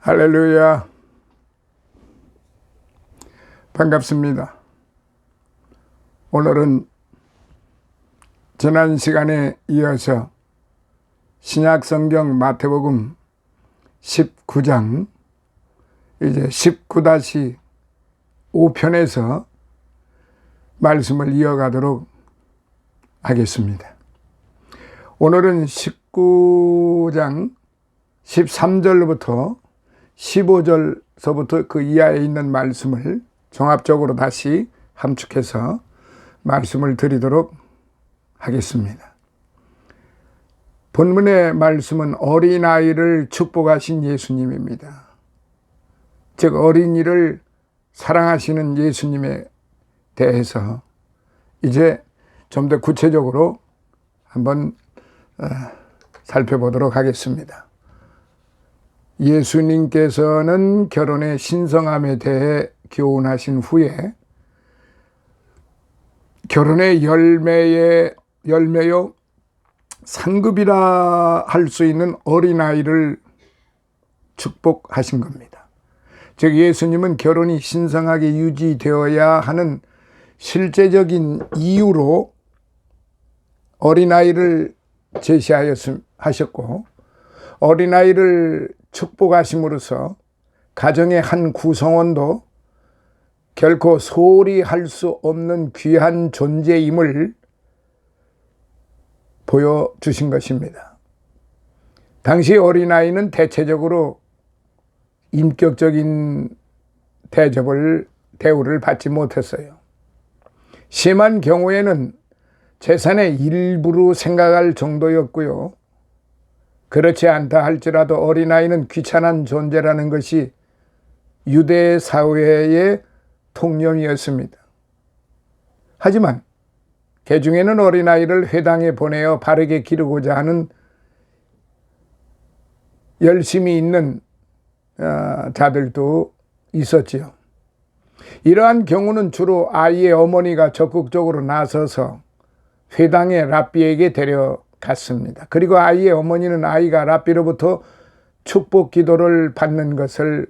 할렐루야. 반갑습니다. 오늘은 지난 시간에 이어서 신약성경 마태복음 19장 이제 19-5편에서 말씀을 이어가도록 하겠습니다. 오늘은 19장 13절부터 15절서부터 그 이하에 있는 말씀을 종합적으로 다시 함축해서 말씀을 드리도록 하겠습니다. 본문의 말씀은 어린아이를 축복하신 예수님입니다. 즉 어린이를 사랑하시는 예수님에 대해서 이제 좀 더 구체적으로 한번 살펴보도록 하겠습니다. 예수님께서는 결혼의 신성함에 대해 교훈하신 후에 결혼의 열매요 상급이라 할 수 있는 어린아이를 축복하신 겁니다. 즉 예수님은 결혼이 신성하게 유지되어야 하는 실제적인 이유로 어린아이를 제시하셨고, 어린아이를 축복하심으로써 가정의 한 구성원도 결코 소홀히 할 수 없는 귀한 존재임을 보여주신 것입니다. 당시 어린아이는 대체적으로 인격적인 대우를 받지 못했어요. 심한 경우에는 재산의 일부로 생각할 정도였고요. 그렇지 않다 할지라도 어린아이는 귀찮은 존재라는 것이 유대 사회의 통념이었습니다. 하지만 개중에는 어린아이를 회당에 보내어 바르게 기르고자 하는 열심이 있는 자들도 있었지요. 이러한 경우는 주로 아이의 어머니가 적극적으로 나서서 회당의 랍비에게 데려갔습니다. 그리고 아이의 어머니는 아이가 랍비로부터 축복 기도를 받는 것을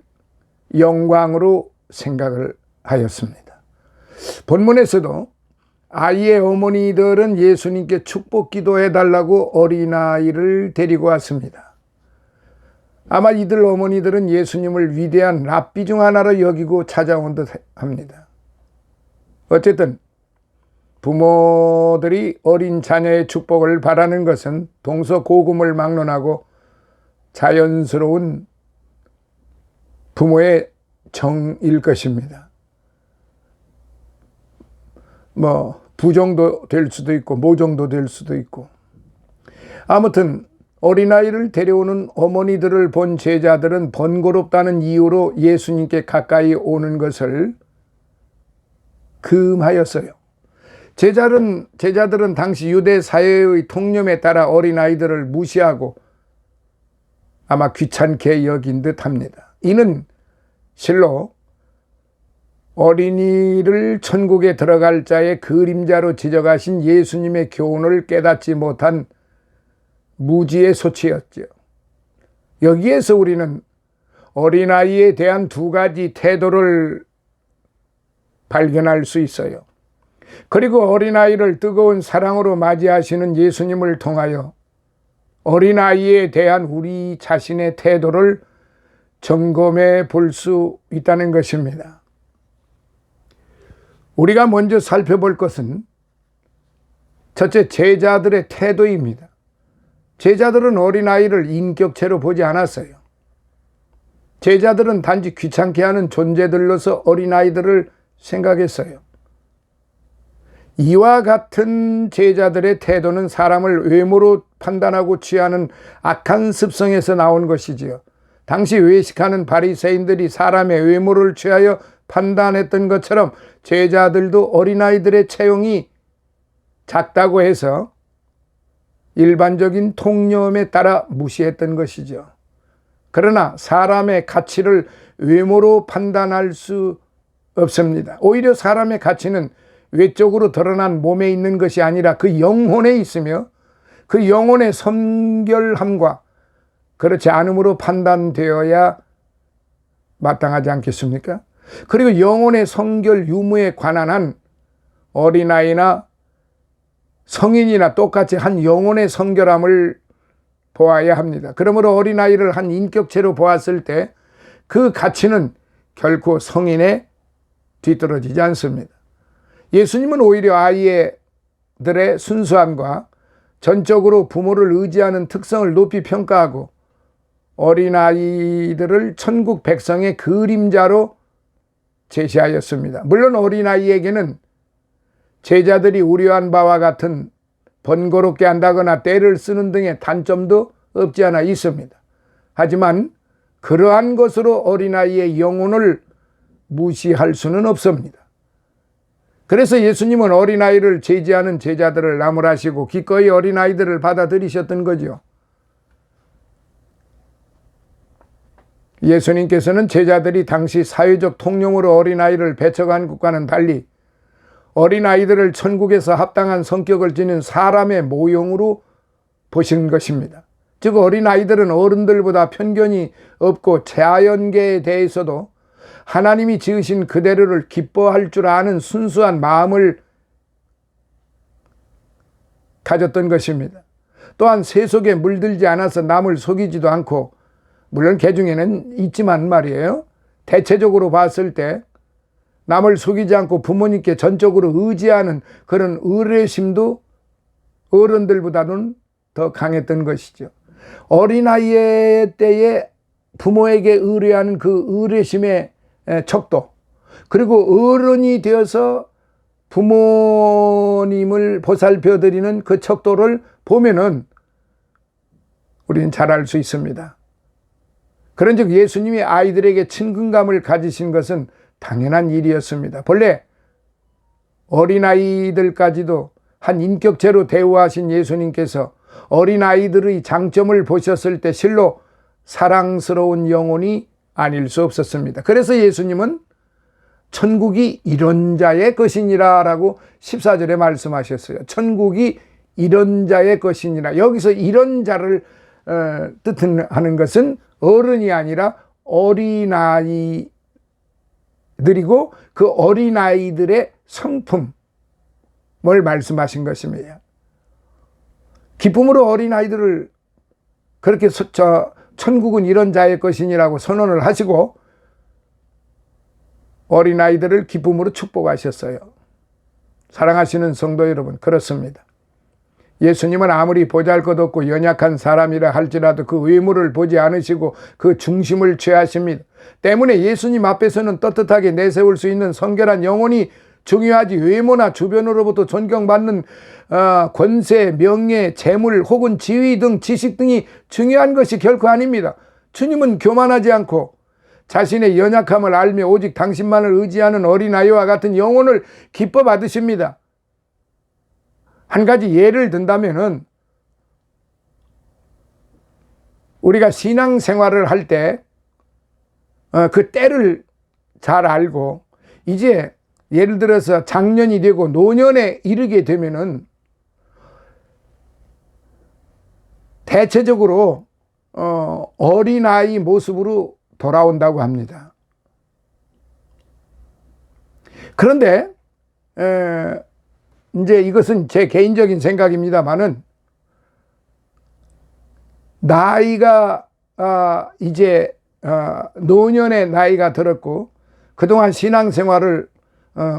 영광으로 생각을 하였습니다. 본문에서도 아이의 어머니들은 예수님께 축복 기도해달라고 어린아이를 데리고 왔습니다. 아마 이들 어머니들은 예수님을 위대한 랍비 중 하나로 여기고 찾아온 듯 합니다. 어쨌든 부모들이 어린 자녀의 축복을 바라는 것은 동서고금을 막론하고 자연스러운 부모의 정일 것입니다. 부정도 될 수도 있고 모정도 될 수도 있고, 아무튼 어린아이를 데려오는 어머니들을 본 제자들은 번거롭다는 이유로 예수님께 가까이 오는 것을 금하였어요. 제자들은 당시 유대 사회의 통념에 따라 어린아이들을 무시하고 아마 귀찮게 여긴 듯 합니다. 이는 실로 어린이를 천국에 들어갈 자의 그림자로 지적하신 예수님의 교훈을 깨닫지 못한 무지의 소치였죠. 여기에서 우리는 어린아이에 대한 두 가지 태도를 발견할 수 있어요. 그리고 어린아이를 뜨거운 사랑으로 맞이하시는 예수님을 통하여 어린아이에 대한 우리 자신의 태도를 점검해 볼 수 있다는 것입니다. 우리가 먼저 살펴볼 것은 첫째, 제자들의 태도입니다. 제자들은 어린아이를 인격체로 보지 않았어요. 제자들은 단지 귀찮게 하는 존재들로서 어린아이들을 생각했어요. 이와 같은 제자들의 태도는 사람을 외모로 판단하고 취하는 악한 습성에서 나온 것이지요. 당시 외식하는 바리새인들이 사람의 외모를 취하여 판단했던 것처럼 제자들도 어린아이들의 체형이 작다고 해서 일반적인 통념에 따라 무시했던 것이죠. 그러나 사람의 가치를 외모로 판단할 수 없습니다. 오히려 사람의 가치는 외적으로 드러난 몸에 있는 것이 아니라 그 영혼에 있으며 그 영혼의 성결함과 그렇지 않음으로 판단되어야 마땅하지 않겠습니까? 그리고 영혼의 성결 유무에 관한 한 어린아이나 성인이나 똑같이 한 영혼의 성결함을 보아야 합니다. 그러므로 어린아이를 한 인격체로 보았을 때 그 가치는 결코 성인에 뒤떨어지지 않습니다. 예수님은 오히려 아이들의 순수함과 전적으로 부모를 의지하는 특성을 높이 평가하고 어린아이들을 천국 백성의 그림자로 제시하였습니다. 물론 어린아이에게는 제자들이 우려한 바와 같은 번거롭게 한다거나 때를 쓰는 등의 단점도 없지 않아 있습니다. 하지만 그러한 것으로 어린아이의 영혼을 무시할 수는 없습니다. 그래서 예수님은 어린아이를 제지하는 제자들을 나무라시고 기꺼이 어린아이들을 받아들이셨던 거죠. 예수님께서는 제자들이 당시 사회적 통용으로 어린아이를 배척한 것과는 달리 어린아이들을 천국에서 합당한 성격을 지닌 사람의 모형으로 보신 것입니다. 즉 어린아이들은 어른들보다 편견이 없고 자연계에 대해서도 하나님이 지으신 그대로를 기뻐할 줄 아는 순수한 마음을 가졌던 것입니다. 또한 세속에 물들지 않아서 남을 속이지도 않고, 물론 개 중에는 있지만 말이에요, 대체적으로 봤을 때 남을 속이지 않고 부모님께 전적으로 의지하는 그런 의뢰심도 어른들보다는 더 강했던 것이죠. 어린아이의 때에 부모에게 의뢰하는 그 의뢰심의 척도, 그리고 어른이 되어서 부모님을 보살펴드리는 그 척도를 보면은 우리는 잘 알 수 있습니다. 그런즉 예수님이 아이들에게 친근감을 가지신 것은 당연한 일이었습니다. 본래 어린아이들까지도 한 인격체로 대우하신 예수님께서 어린아이들의 장점을 보셨을 때 실로 사랑스러운 영혼이 아닐 수 없었습니다. 그래서 예수님은 천국이 이런 자의 것이니라 라고 14절에 말씀하셨어요. 천국이 이런 자의 것이니라. 여기서 이런 자를 뜻하는 것은 어른이 아니라 어린아이들이고 그 어린아이들의 성품을 말씀하신 것입니다. 기쁨으로 어린아이들을 그렇게 천국은 이런 자의 것이니라고 선언을 하시고 어린아이들을 기쁨으로 축복하셨어요. 사랑하시는 성도 여러분, 그렇습니다. 예수님은 아무리 보잘것없고 연약한 사람이라 할지라도 그 외모를 보지 않으시고 그 중심을 취하십니다. 때문에 예수님 앞에서는 떳떳하게 내세울 수 있는 성결한 영혼이 중요하지 외모나 주변으로부터 존경받는 권세, 명예, 재물 혹은 지위 등 지식 등이 중요한 것이 결코 아닙니다. 주님은 교만하지 않고 자신의 연약함을 알며 오직 당신만을 의지하는 어린아이와 같은 영혼을 기뻐 받으십니다. 한 가지 예를 든다면은 우리가 신앙생활을 할 때 그 때를 잘 알고 이제 예를 들어서 장년이 되고 노년에 이르게 되면은 대체적으로 어린아이 모습으로 돌아온다고 합니다. 그런데 이제 이것은 제 개인적인 생각입니다만은 나이가 이제 노년의 나이가 들었고 그동안 신앙생활을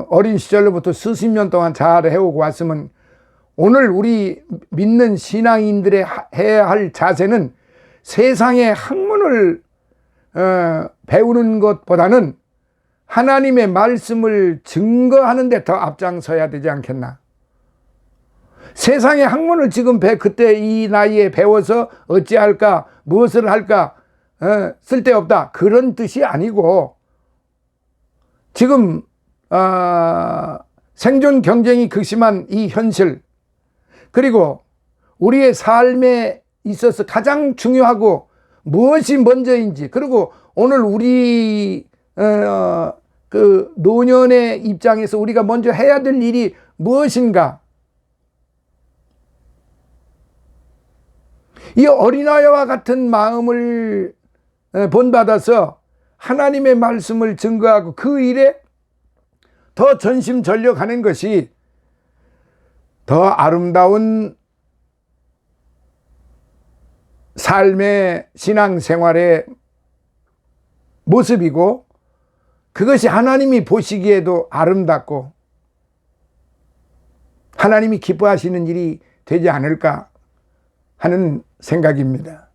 어린 시절로부터 수십 년 동안 잘 해오고 왔으면 오늘 우리 믿는 신앙인들의 해야 할 자세는 세상의 학문을 배우는 것보다는 하나님의 말씀을 증거하는 데 더 앞장서야 되지 않겠나. 세상의 학문을 지금 그때 이 나이에 배워서 어찌할까, 무엇을 할까, 쓸데없다, 그런 뜻이 아니고 지금 생존 경쟁이 극심한 이 현실, 그리고 우리의 삶에 있어서 가장 중요하고 무엇이 먼저인지, 그리고 오늘 우리 그 노년의 입장에서 우리가 먼저 해야 될 일이 무엇인가, 이 어린아이와 같은 마음을 본받아서 하나님의 말씀을 증거하고 그 일에 더 전심전력하는 것이 더 아름다운 삶의 신앙생활의 모습이고, 그것이 하나님이 보시기에도 아름답고 하나님이 기뻐하시는 일이 되지 않을까 하는 생각입니다.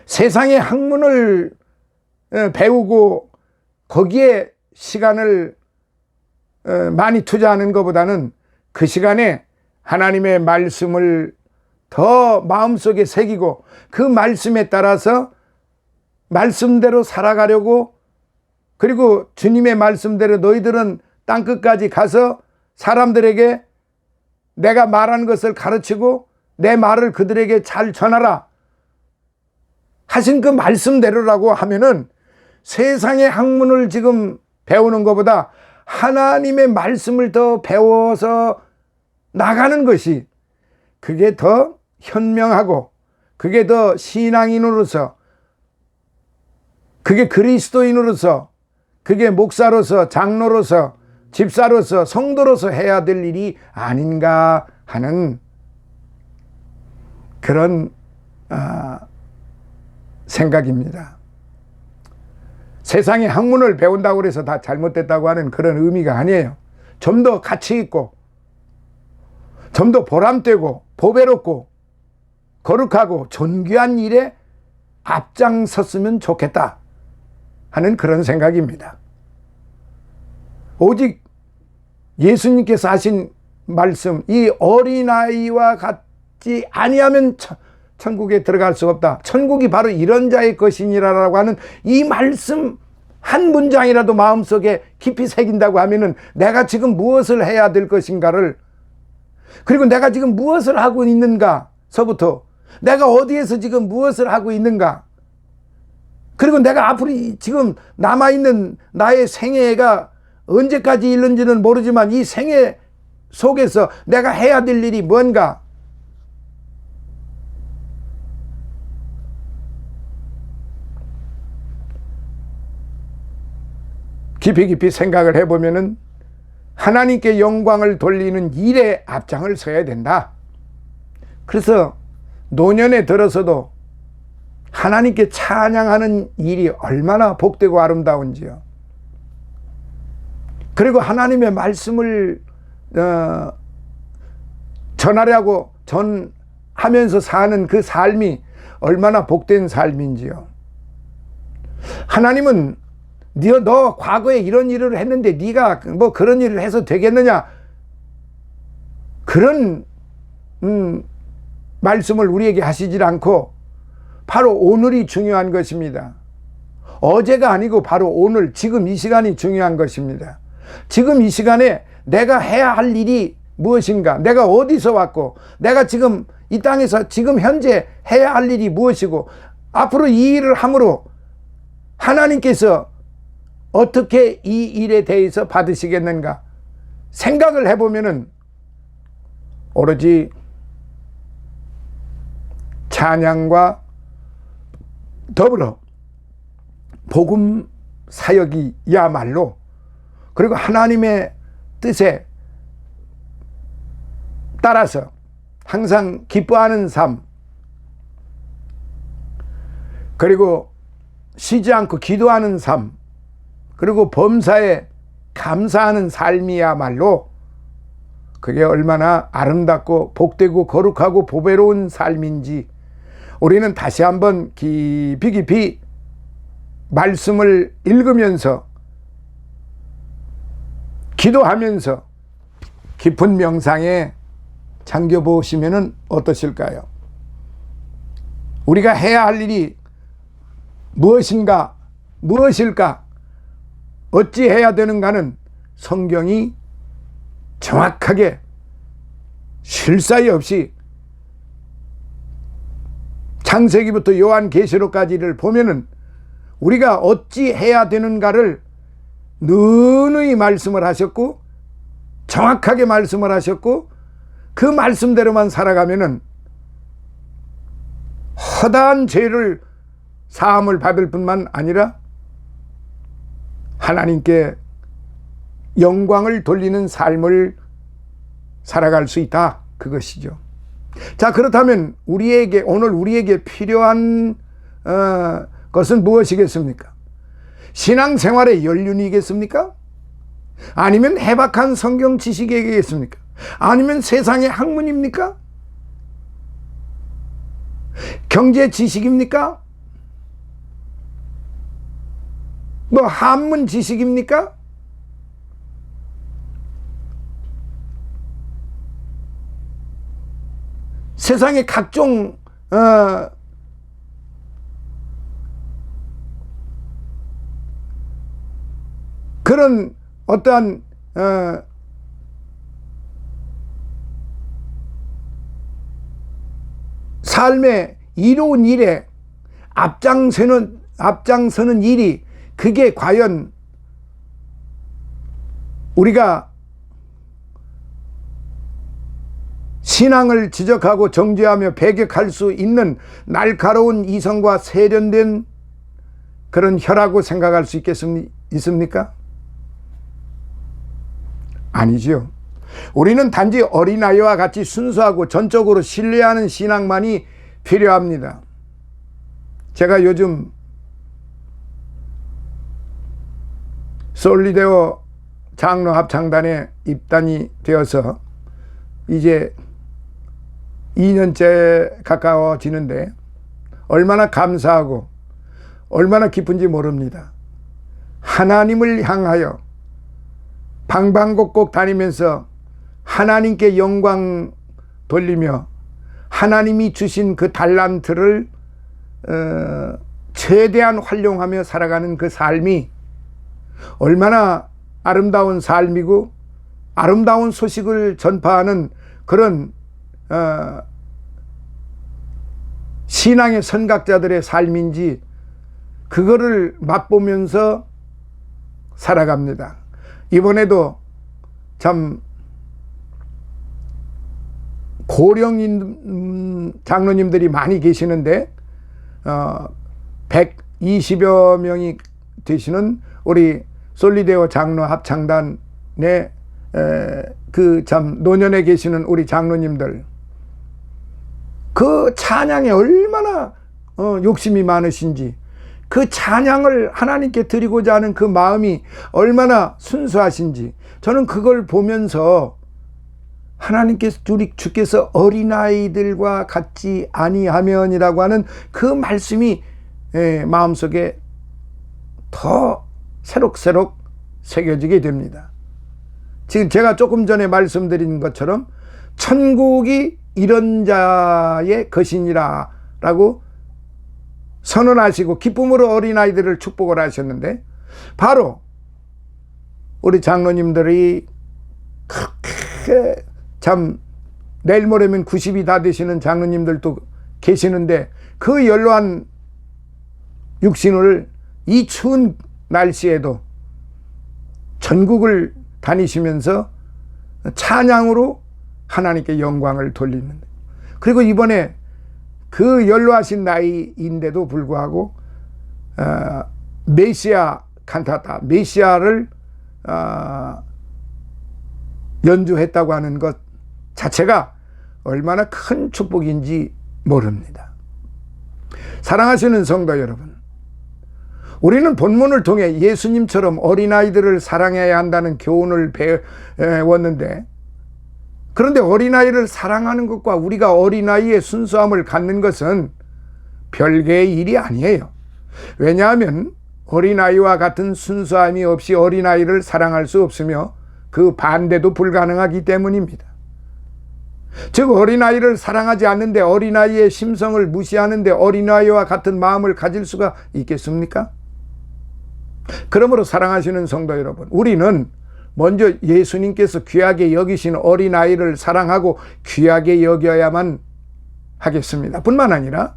세상의 학문을 배우고 거기에 시간을 많이 투자하는 것보다는 그 시간에 하나님의 말씀을 더 마음속에 새기고 그 말씀에 따라서 말씀대로 살아가려고, 그리고 주님의 말씀대로 너희들은 땅끝까지 가서 사람들에게 내가 말한 것을 가르치고 내 말을 그들에게 잘 전하라 하신 그 말씀대로라고 하면은 세상의 학문을 지금 배우는 것보다 하나님의 말씀을 더 배워서 나가는 것이, 그게 더 현명하고 그게 더 신앙인으로서, 그게 그리스도인으로서, 그게 목사로서, 장로로서, 집사로서, 성도로서 해야 될 일이 아닌가 하는 그런 생각입니다. 세상의 학문을 배운다고 해서 다 잘못됐다고 하는 그런 의미가 아니에요. 좀 더 가치 있고 좀 더 보람되고 보배롭고 거룩하고 존귀한 일에 앞장섰으면 좋겠다 하는 그런 생각입니다. 오직 예수님께서 하신 말씀, 이 어린아이와 같지 아니하면 천국에 들어갈 수 없다. 천국이 바로 이런 자의 것이니라라고 하는 이 말씀 한 문장이라도 마음속에 깊이 새긴다고 하면은 내가 지금 무엇을 해야 될 것인가를, 그리고 내가 지금 무엇을 하고 있는가서부터, 내가 어디에서 지금 무엇을 하고 있는가, 그리고 내가 앞으로 지금 남아있는 나의 생애가 언제까지 있는지는 모르지만 이 생애 속에서 내가 해야 될 일이 뭔가, 깊이 생각을 해보면은 하나님께 영광을 돌리는 일에 앞장을 서야 된다. 그래서 노년에 들어서도 하나님께 찬양하는 일이 얼마나 복되고 아름다운지요. 그리고 하나님의 말씀을 전하려고 전하면서 사는 그 삶이 얼마나 복된 삶인지요. 하나님은 너 과거에 이런 일을 했는데 네가 뭐 그런 일을 해서 되겠느냐, 그런 말씀을 우리에게 하시질 않고 바로 오늘이 중요한 것입니다. 어제가 아니고 바로 오늘, 지금 이 시간이 중요한 것입니다. 지금 이 시간에 내가 해야 할 일이 무엇인가, 내가 어디서 왔고 내가 지금 이 땅에서 지금 현재 해야 할 일이 무엇이고 앞으로 이 일을 함으로 하나님께서 어떻게 이 일에 대해서 받으시겠는가 생각을 해보면은 오로지 찬양과 더불어 복음 사역이야말로, 그리고 하나님의 뜻에 따라서 항상 기뻐하는 삶, 그리고 쉬지 않고 기도하는 삶, 그리고 범사에 감사하는 삶이야말로 그게 얼마나 아름답고 복되고 거룩하고 보배로운 삶인지 우리는 다시 한번 깊이 말씀을 읽으면서 기도하면서 깊은 명상에 잠겨 보시면 어떠실까요? 우리가 해야 할 일이 무엇인가, 무엇일까, 어찌 해야 되는가는 성경이 정확하게 쉴 사이 없이 창세기부터 요한계시록까지를 보면은 우리가 어찌 해야 되는가를 누누이 말씀을 하셨고 정확하게 말씀을 하셨고, 그 말씀대로만 살아가면은 허다한 죄를 사함을 받을 뿐만 아니라 하나님께 영광을 돌리는 삶을 살아갈 수 있다, 그것이죠. 자, 그렇다면 오늘 우리에게 필요한 것은 무엇이겠습니까? 신앙생활의 연륜이겠습니까? 아니면 해박한 성경 지식이겠습니까? 아니면 세상의 학문입니까? 경제 지식입니까? 뭐 한문 지식입니까? 세상의 각종 그런 어떠한 삶의 이로운 일에 앞장서는 일이 그게 과연 우리가 신앙을 지적하고 정죄하며 배격할 수 있는 날카로운 이성과 세련된 그런 혀라고 생각할 수 있습니까? 아니지요. 우리는 단지 어린아이와 같이 순수하고 전적으로 신뢰하는 신앙만이 필요합니다. 제가 요즘 솔리데오 장로 합창단에 입단이 되어서 이제 2년째 가까워지는데 얼마나 감사하고 얼마나 기쁜지 모릅니다. 하나님을 향하여 방방곡곡 다니면서 하나님께 영광 돌리며 하나님이 주신 그 달란트를 최대한 활용하며 살아가는 그 삶이 얼마나 아름다운 삶이고 아름다운 소식을 전파하는 그런 신앙의 선각자들의 삶인지 그거를 맛보면서 살아갑니다. 이번에도 참 고령 장로님들이 많이 계시는데 120여 명이 되시는 우리 솔리데오 장로 합창단의 그 참 노년에 계시는 우리 장로님들, 그 찬양에 얼마나 욕심이 많으신지, 그 찬양을 하나님께 드리고자 하는 그 마음이 얼마나 순수하신지, 저는 그걸 보면서 하나님께서 주께서 어린아이들과 같지 아니하면이라고 하는 그 말씀이 마음속에 더 새록새록 새겨지게 됩니다. 지금 제가 조금 전에 말씀드린 것처럼 천국이 이런 자의 것이니라 라고 선언하시고 기쁨으로 어린아이들을 축복을 하셨는데, 바로 우리 장로님들이 그렇게 참 내일 모레면 90이 다 되시는 장로님들도 계시는데, 그 연로한 육신을 이 추운 날씨에도 전국을 다니시면서 찬양으로 하나님께 영광을 돌리는, 그리고 이번에 그 연로하신 나이인데도 불구하고 메시아 칸타타, 메시아를 연주했다고 하는 것 자체가 얼마나 큰 축복인지 모릅니다. 사랑하시는 성도 여러분, 우리는 본문을 통해 예수님처럼 어린아이들을 사랑해야 한다는 교훈을 배웠는데, 그런데 어린아이를 사랑하는 것과 우리가 어린아이의 순수함을 갖는 것은 별개의 일이 아니에요. 왜냐하면 어린아이와 같은 순수함이 없이 어린아이를 사랑할 수 없으며 그 반대도 불가능하기 때문입니다. 즉, 어린아이를 사랑하지 않는데, 어린아이의 심성을 무시하는데 어린아이와 같은 마음을 가질 수가 있겠습니까? 그러므로 사랑하시는 성도 여러분, 우리는 먼저 예수님께서 귀하게 여기신 어린아이를 사랑하고 귀하게 여겨야만 하겠습니다. 뿐만 아니라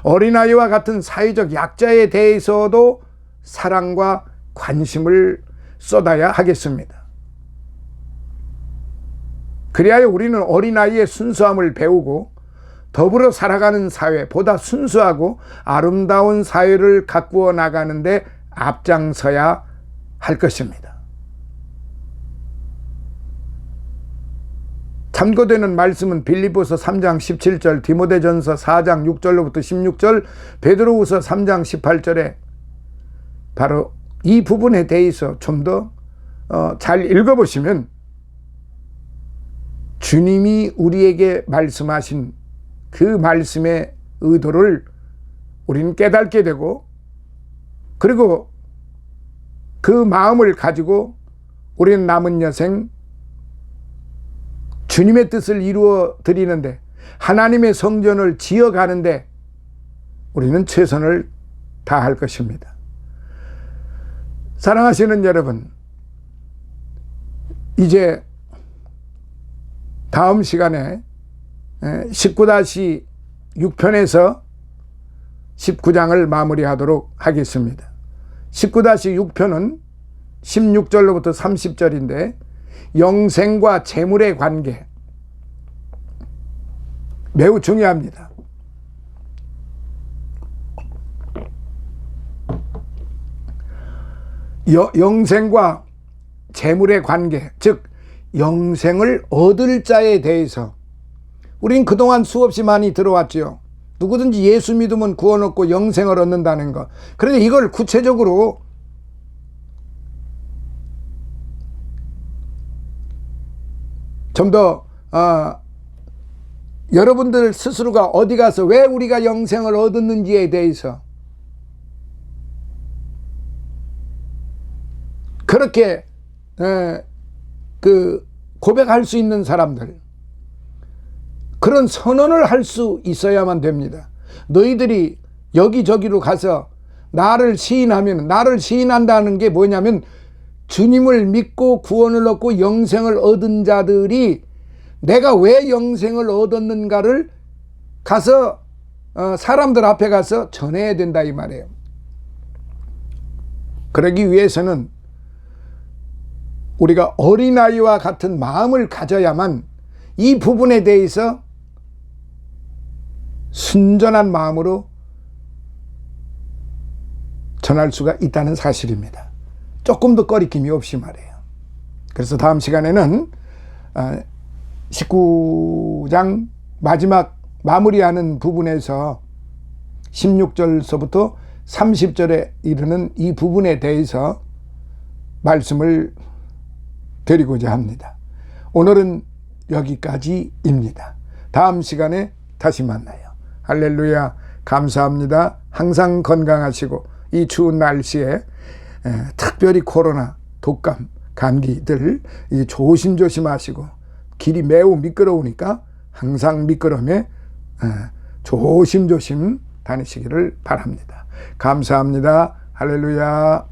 어린아이와 같은 사회적 약자에 대해서도 사랑과 관심을 쏟아야 하겠습니다. 그리하여 우리는 어린아이의 순수함을 배우고 더불어 살아가는 사회, 보다 순수하고 아름다운 사회를 가꾸어 나가는데 앞장서야 할 것입니다. 참고되는 말씀은 빌립보서 3장 17절, 디모데전서 4장 6절로부터 16절, 베드로후서 3장 18절에 바로 이 부분에 대해서 좀 더 잘 읽어보시면 주님이 우리에게 말씀하신 그 말씀의 의도를 우리는 깨닫게 되고, 그리고 그 마음을 가지고 우리는 남은 여생 주님의 뜻을 이루어 드리는데, 하나님의 성전을 지어가는데 우리는 최선을 다할 것입니다. 사랑하시는 여러분, 이제 다음 시간에 19-6편에서 19장을 마무리하도록 하겠습니다. 19-6편은 16절로부터 30절인데 영생과 재물의 관계, 매우 중요합니다. 영생과 재물의 관계, 즉 영생을 얻을 자에 대해서 우린 그동안 수없이 많이 들어왔죠. 누구든지 예수 믿으면 구원 얻고 영생을 얻는다는 것. 그런데 이걸 구체적으로 좀 더 여러분들 스스로가 어디 가서 왜 우리가 영생을 얻었는지에 대해서 그렇게 고백할 수 있는 사람들, 그런 선언을 할 수 있어야만 됩니다. 너희들이 여기저기로 가서 나를 시인하면, 나를 시인한다는 게 뭐냐면 주님을 믿고 구원을 얻고 영생을 얻은 자들이 내가 왜 영생을 얻었는가를 가서 사람들 앞에 가서 전해야 된다 이 말이에요. 그러기 위해서는 우리가 어린아이와 같은 마음을 가져야만 이 부분에 대해서 순전한 마음으로 전할 수가 있다는 사실입니다. 조금 더 꺼리낌이 없이 말이에요. 그래서 다음 시간에는 19장 마지막 마무리하는 부분에서 16절서부터 30절에 이르는 이 부분에 대해서 말씀을 드리고자 합니다. 오늘은 여기까지입니다. 다음 시간에 다시 만나요. 할렐루야, 감사합니다. 항상 건강하시고 이 추운 날씨에 특별히 코로나, 독감, 감기들 조심조심하시고, 길이 매우 미끄러우니까 항상 미끄럼에 조심조심 다니시기를 바랍니다. 감사합니다. 할렐루야.